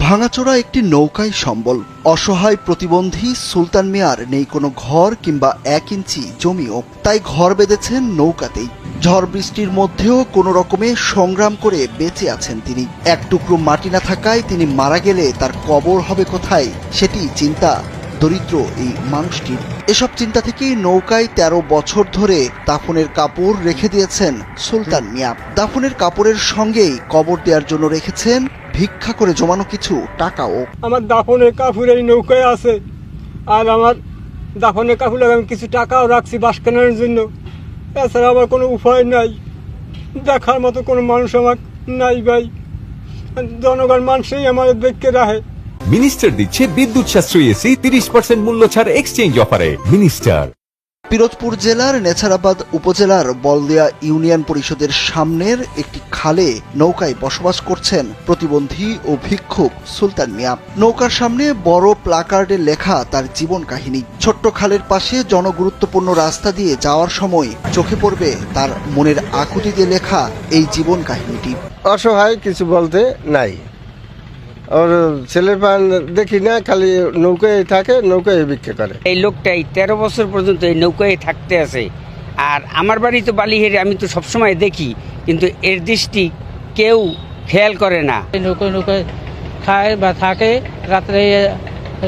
ভাঙাচোরা একটি নৌকায় সম্বল। অসহায় প্রতিবন্ধী সুলতান মিয়ার নেই কোনো ঘর কিংবা 1 ইঞ্চি জমিও, তাই ঘর বেঁধেছেন নৌকাতেই। ঝড় বৃষ্টির মধ্যেও কোনো রকমে সংগ্রাম করে বেঁচে আছেন তিনি। এক টুকরো মাটি না থাকায় তিনি মারা গেলে তার কবর হবে কোথায়, সেটি চিন্তা দরিদ্র এই মানুষটির। এসব চিন্তা থেকেই নৌকায় 13 বছর ধরে দাফনের কাপড় রেখে দিয়েছেন সুলতান মিয়া। দাফনের কাপড়ের সঙ্গেই কবর দেওয়ার জন্য রেখেছেন ভিক্ষা করে জমানো কিছু টাকাও। আমার দাফনের কাপড় এই নৌকায় আছে, আর আমার দাফনের কাপড়ে আমি কিছু টাকাও রাখছি বাস কেনার জন্য। এছাড়া আমার কোনো উপায় নাই, দেখার মতো কোনো মানুষ আমার নাই ভাই। জনগণ মানুষই আমাদের দেখতে রাখে। মিনিস্টার দিচ্ছে বিদ্যুৎ সাশ্রয়ী এসি 30% মূল্য ছাড় এক্সচেঞ্জ অফারে। মিনিস্টার। পিরোজপুর জেলার নেছারাবাদ উপজেলার বলদিয়া ইউনিয়ন পরিষদের সামনের একটি খালে নৌকায় বসবাস করছেন প্রতিবন্ধী ও ভিক্ষুক সুলতান মিয়া। নৌকার সামনে বড় প্লাকার্ডে লেখা তার জীবন কাহিনী। ছোট্ট খালের পাশে জনগুরুত্বপূর্ণ রাস্তা দিয়ে যাওয়ার সময় চোখে পড়বে তার মনের আকুতি দিয়ে লেখা এই জীবন কাহিনীটি। অসহায় কিছু বলতে নাই, ওর ছেলের পান দেখি না, খালি নৌকায় থাকে, নৌকায় ভিক্ষা করে। এই লোকটাই 13 বছর পর্যন্ত এই নৌকায় থাকতে আছে। আর আমার বাড়ি তো বালিহেরে, আমি তো সবসময় দেখি, কিন্তু এর দৃষ্টি কেউ খেয়াল করে না। নৌকায় খায় বা থাকে, রাত্রে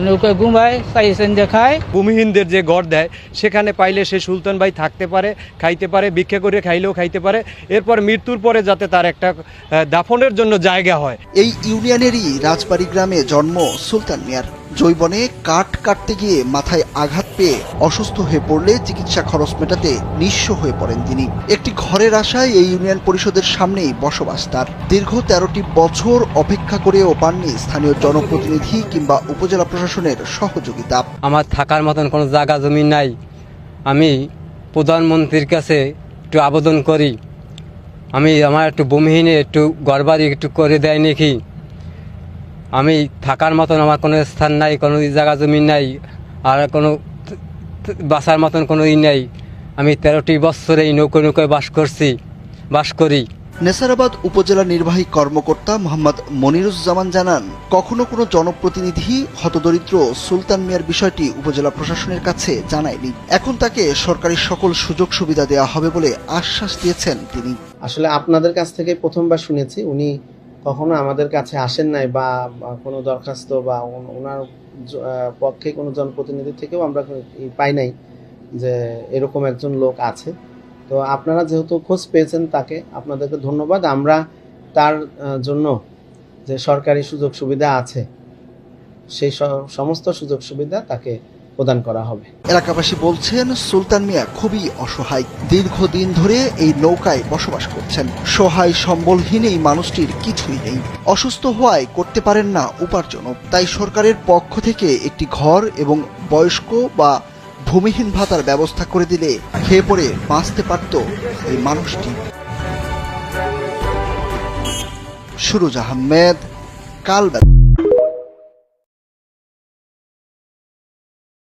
নৌকায় ঘুমায়, চাইছেন যে খায়। ভূমিহীনদের যে ঘর দেয় সেখানে পাইলে সে সুলতান ভাই থাকতে পারে, খাইতে পারে, ভিক্ষা করে খাইলেও খাইতে পারে। এরপর মৃত্যুর পরে যাতে তার একটা দাফনের জন্য জায়গা হয়। এই ইউনিয়নেরই রাজবাড়ি গ্রামে জন্ম সুলতান মিয়ার। জৈবনে কাঠ কাটতে গিয়ে মাথায় আঘাত পেয়ে অসুস্থ হয়ে পড়লে চিকিৎসা খরচ মেটাতে নিঃস্ব হয়ে পড়েন তিনি। একটি ঘরের আশায় এই ইউনিয়ন পরিষদের সামনেই বসবাস তার। দীর্ঘ 13টি বছর অপেক্ষা করেও পাননি স্থানীয় জনপ্রতিনিধি কিংবা উপজেলা প্রশাসনের সহযোগিতা। আমার থাকার মতন কোনো জায়গা জমি নাই। আমি প্রধানমন্ত্রীর কাছে একটু আবেদন করি, আমার একটু ভূমিহীনে একটু ঘরবাড়ি একটু করে দেয় নাকি। আমি থাকার মতন আমার কোনো স্থান নাই, কোনো জায়গা জমি নাই, আর কোনো বাসার মতন কোনো নাই। আমি 13টি বছর এই নৌকায় বাস করি। নেছারাবাদ উপজেলা নির্বাহী কর্মকর্তা মোহাম্মদ মনিরুজ্জামান জানান, কখনো কোনো জনপ্রতিনিধি হতদরিদ্র সুলতান মিয়ার বিষয়টি উপজেলা প্রশাসনের কাছে জানায়নি। এখন তাকে সরকারি সকল সুযোগ সুবিধা দেওয়া হবে বলে আশ্বাস দিয়েছেন তিনি। আসলে আপনাদের কাছ থেকে প্রথমবার শুনেছি, উনি কখনো আমাদের কাছে আসেন নাই বা কোনো দরখাস্ত বা ওনার পক্ষে কোনো জনপ্রতিনিধি থেকেও আমরা পাই নাই যে এরকম একজন লোক আছে। তো আপনারা যেহেতু খোঁজ পেয়েছেন তাকে, আপনাদেরকে ধন্যবাদ। আমরা তার জন্য যে সরকারি সুযোগ সুবিধা আছে সেই সমস্ত সুযোগ সুবিধা তাকে প্রদান করা হবে। এলাকাবাসী বলছেন, সুলতান মিয়া খুবই অসহায়। দীর্ঘদিন ধরে এই নৌকায় বসবাস করছেন। সহায় সম্বলহীন এই মানুষটির কিছুই নেই। অসুস্থ হওয়ায় করতে পারেন না উপার্জন। তাই সরকারের পক্ষ থেকে একটি ঘর এবং বয়স্ক বা ভূমিহীন ভাতার ব্যবস্থা করে দিলে খেয়ে পড়ে বাঁচতে পারত এই মানুষটি। সুরুজ আহমেদ, কালবেলা।